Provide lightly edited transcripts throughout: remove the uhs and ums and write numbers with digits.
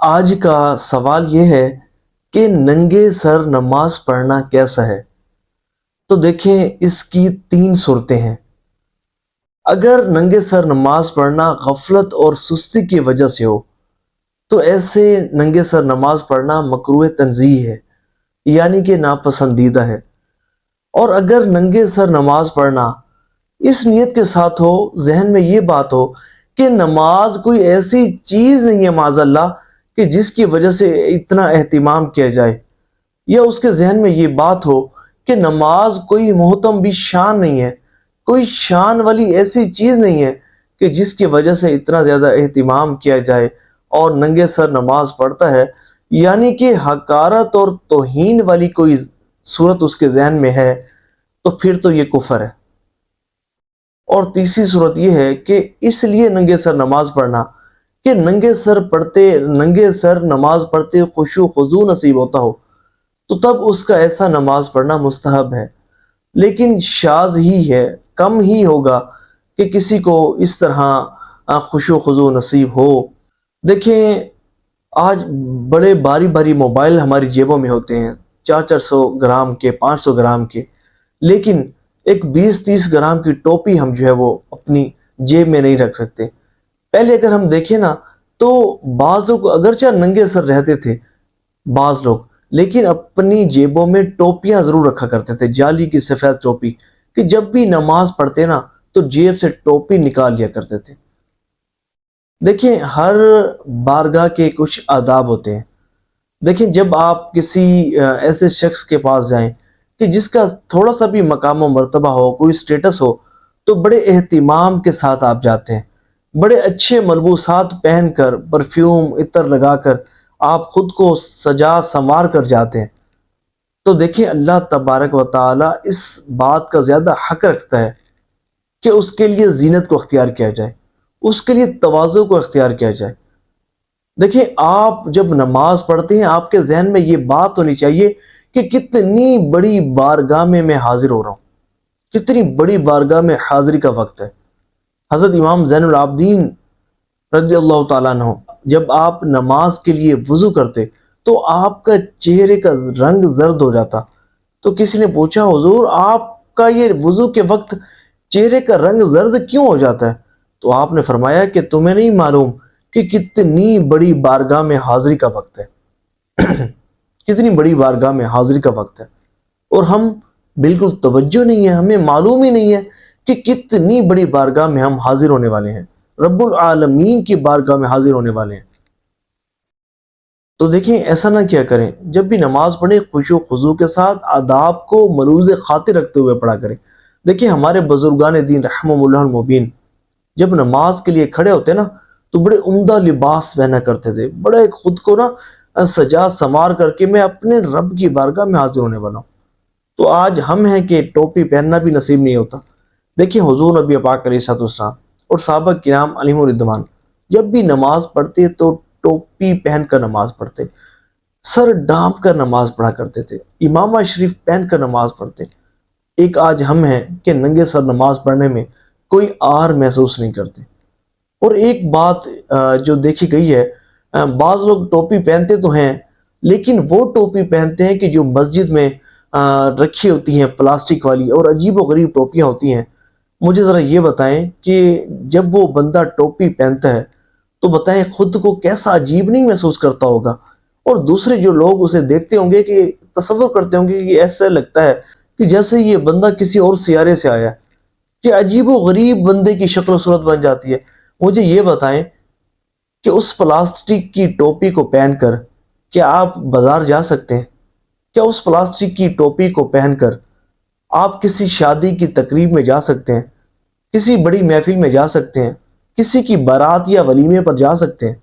آج کا سوال یہ ہے کہ ننگے سر نماز پڑھنا کیسا ہے؟ تو دیکھیں، اس کی تین صورتیں ہیں۔ اگر ننگے سر نماز پڑھنا غفلت اور سستی کی وجہ سے ہو تو ایسے ننگے سر نماز پڑھنا مکروہ تنزیہ ہے، یعنی کہ ناپسندیدہ ہے۔ اور اگر ننگے سر نماز پڑھنا اس نیت کے ساتھ ہو، ذہن میں یہ بات ہو کہ نماز کوئی ایسی چیز نہیں ہے معاذ اللہ کہ جس کی وجہ سے اتنا اہتمام کیا جائے، یا اس کے ذہن میں یہ بات ہو کہ نماز کوئی محتم بھی شان نہیں ہے، کوئی شان والی ایسی چیز نہیں ہے کہ جس کی وجہ سے اتنا زیادہ اہتمام کیا جائے اور ننگے سر نماز پڑھتا ہے، یعنی کہ حقارت اور توہین والی کوئی صورت اس کے ذہن میں ہے، تو پھر تو یہ کفر ہے۔ اور تیسری صورت یہ ہے کہ اس لیے ننگے سر نماز پڑھنا کہ ننگے سر نماز پڑھتے خشوع و خضوع نصیب ہوتا ہو، تو تب اس کا ایسا نماز پڑھنا مستحب ہے، لیکن شاذ ہی ہے، کم ہی ہوگا کہ کسی کو اس طرح خشوع و خضوع نصیب ہو۔ دیکھیں، آج بڑے باری باری موبائل ہماری جیبوں میں ہوتے ہیں، 400 گرام کے، 500 گرام کے، لیکن ایک 20-30 گرام کی ٹوپی ہم جو ہے وہ اپنی جیب میں نہیں رکھ سکتے۔ پہلے اگر ہم دیکھیں نا، تو بعض لوگ اگرچہ ننگے سر رہتے تھے، بعض لوگ، لیکن اپنی جیبوں میں ٹوپیاں ضرور رکھا کرتے تھے، جالی کی سفید ٹوپی، کہ جب بھی نماز پڑھتے نا تو جیب سے ٹوپی نکال لیا کرتے تھے۔ دیکھیں، ہر بارگاہ کے کچھ آداب ہوتے ہیں۔ دیکھیں، جب آپ کسی ایسے شخص کے پاس جائیں کہ جس کا تھوڑا سا بھی مقام و مرتبہ ہو، کوئی سٹیٹس ہو، تو بڑے اہتمام کے ساتھ آپ جاتے ہیں، بڑے اچھے ملبوسات پہن کر، پرفیوم عطر لگا کر آپ خود کو سجا سنوار کر جاتے ہیں۔ تو دیکھیں، اللہ تبارک و تعالی اس بات کا زیادہ حق رکھتا ہے کہ اس کے لیے زینت کو اختیار کیا جائے، اس کے لیے تواضع کو اختیار کیا جائے۔ دیکھیں، آپ جب نماز پڑھتے ہیں، آپ کے ذہن میں یہ بات ہونی چاہیے کہ کتنی بڑی بارگاہ میں حاضر ہو رہا ہوں، کتنی بڑی بارگاہ میں حاضری کا وقت ہے۔ حضرت امام زین العابدین رضی اللہ تعالیٰ عنہ، جب آپ نماز کے لیے وضو کرتے تو آپ کا چہرے کا رنگ زرد ہو جاتا۔ تو کسی نے پوچھا، حضور آپ کا یہ وضو کے وقت چہرے کا رنگ زرد کیوں ہو جاتا ہے؟ تو آپ نے فرمایا کہ تمہیں نہیں معلوم کہ کتنی بڑی بارگاہ میں حاضری کا وقت ہے، کتنی بڑی بارگاہ میں حاضری کا وقت ہے، اور ہم بالکل توجہ نہیں ہے، ہمیں معلوم ہی نہیں ہے کہ کتنی بڑی بارگاہ میں ہم حاضر ہونے والے ہیں، رب العالمین کی بارگاہ میں حاضر ہونے والے ہیں۔ تو دیکھیں، ایسا نہ کیا کریں، جب بھی نماز پڑھیں خشوع و خضوع کے ساتھ آداب کو ملوز خاطر رکھتے ہوئے پڑھا کریں۔ دیکھیں، ہمارے بزرگان دین رحمہم اللہ المبین جب نماز کے لیے کھڑے ہوتے نا تو بڑے عمدہ لباس پہنا کرتے تھے، بڑے خود کو نا سجا سنوار کر کے میں اپنے رب کی بارگاہ میں حاضر ہونے والا ہوں۔ تو آج ہم ہیں کہ ٹوپی پہننا بھی نصیب نہیں ہوتا۔ دیکھیں، حضور نبی پاک علیہ الصلوۃ والسلام اور صحابہ کرام علیہم الرضوان جب بھی نماز پڑھتے تو ٹوپی پہن کر نماز پڑھتے، سر ڈھانپ کر نماز پڑھا کرتے تھے، امامہ شریف پہن کر نماز پڑھتے۔ ایک آج ہم ہیں کہ ننگے سر نماز پڑھنے میں کوئی آر محسوس نہیں کرتے۔ اور ایک بات جو دیکھی گئی ہے، بعض لوگ ٹوپی پہنتے تو ہیں، لیکن وہ ٹوپی پہنتے ہیں کہ جو مسجد میں رکھی ہوتی ہیں، پلاسٹک والی اور عجیب و غریب ٹوپیاں ہوتی ہیں۔ مجھے ذرا یہ بتائیں کہ جب وہ بندہ ٹوپی پہنتا ہے تو بتائیں خود کو کیسا عجیب نہیں محسوس کرتا ہوگا، اور دوسرے جو لوگ اسے دیکھتے ہوں گے کہ تصور کرتے ہوں گے کہ ایسا لگتا ہے کہ جیسے یہ بندہ کسی اور سیارے سے آیا ہے، کہ عجیب و غریب بندے کی شکل و صورت بن جاتی ہے۔ مجھے یہ بتائیں کہ اس پلاسٹک کی ٹوپی کو پہن کر کیا آپ بازار جا سکتے ہیں؟ کیا اس پلاسٹک کی ٹوپی کو پہن کر آپ کسی شادی کی تقریب میں جا سکتے ہیں، کسی بڑی محفل میں جا سکتے ہیں، کسی کی بارات یا ولیمے پر جا سکتے ہیں،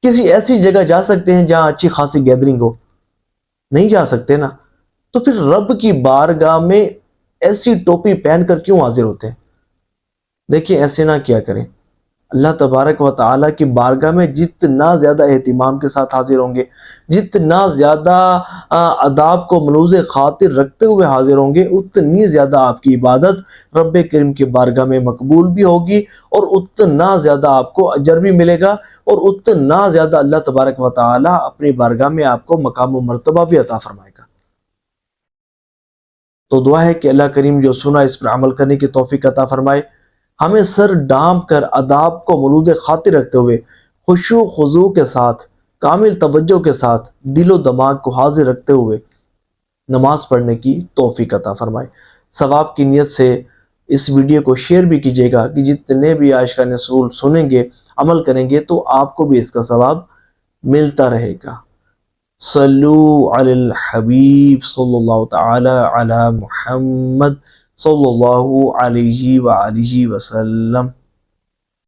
کسی ایسی جگہ جا سکتے ہیں جہاں اچھی خاصی گیدرنگ ہو؟ نہیں جا سکتے نا۔ تو پھر رب کی بارگاہ میں ایسی ٹوپی پہن کر کیوں حاضر ہوتے ہیں؟ دیکھیں، ایسے نہ کیا کریں۔ اللہ تبارک و تعالیٰ کی بارگاہ میں جتنا زیادہ اہتمام کے ساتھ حاضر ہوں گے، جتنا زیادہ آداب کو ملوز خاطر رکھتے ہوئے حاضر ہوں گے، اتنی زیادہ آپ کی عبادت رب کریم کی بارگاہ میں مقبول بھی ہوگی، اور اتنا زیادہ آپ کو اجر بھی ملے گا، اور اتنا زیادہ اللہ تبارک و تعالیٰ اپنی بارگاہ میں آپ کو مقام و مرتبہ بھی عطا فرمائے گا۔ تو دعا ہے کہ اللہ کریم جو سنا اس پر عمل کرنے کی توفیق عطا فرمائے، ہمیں سر ڈھانپ کر آداب کو ملوذ خاطر رکھتے ہوئے خشوع خضوع کے ساتھ، کامل توجہ کے ساتھ، دل و دماغ کو حاضر رکھتے ہوئے نماز پڑھنے کی توفیق عطا فرمائے۔ ثواب کی نیت سے اس ویڈیو کو شیئر بھی کیجیے گا کہ جتنے بھی عاشقان رسول سنیں گے، عمل کریں گے، تو آپ کو بھی اس کا ثواب ملتا رہے گا۔ صلو علی الحبیب صلی اللہ تعالی علی محمد صلی اللہ علیہ وآلہ وسلم۔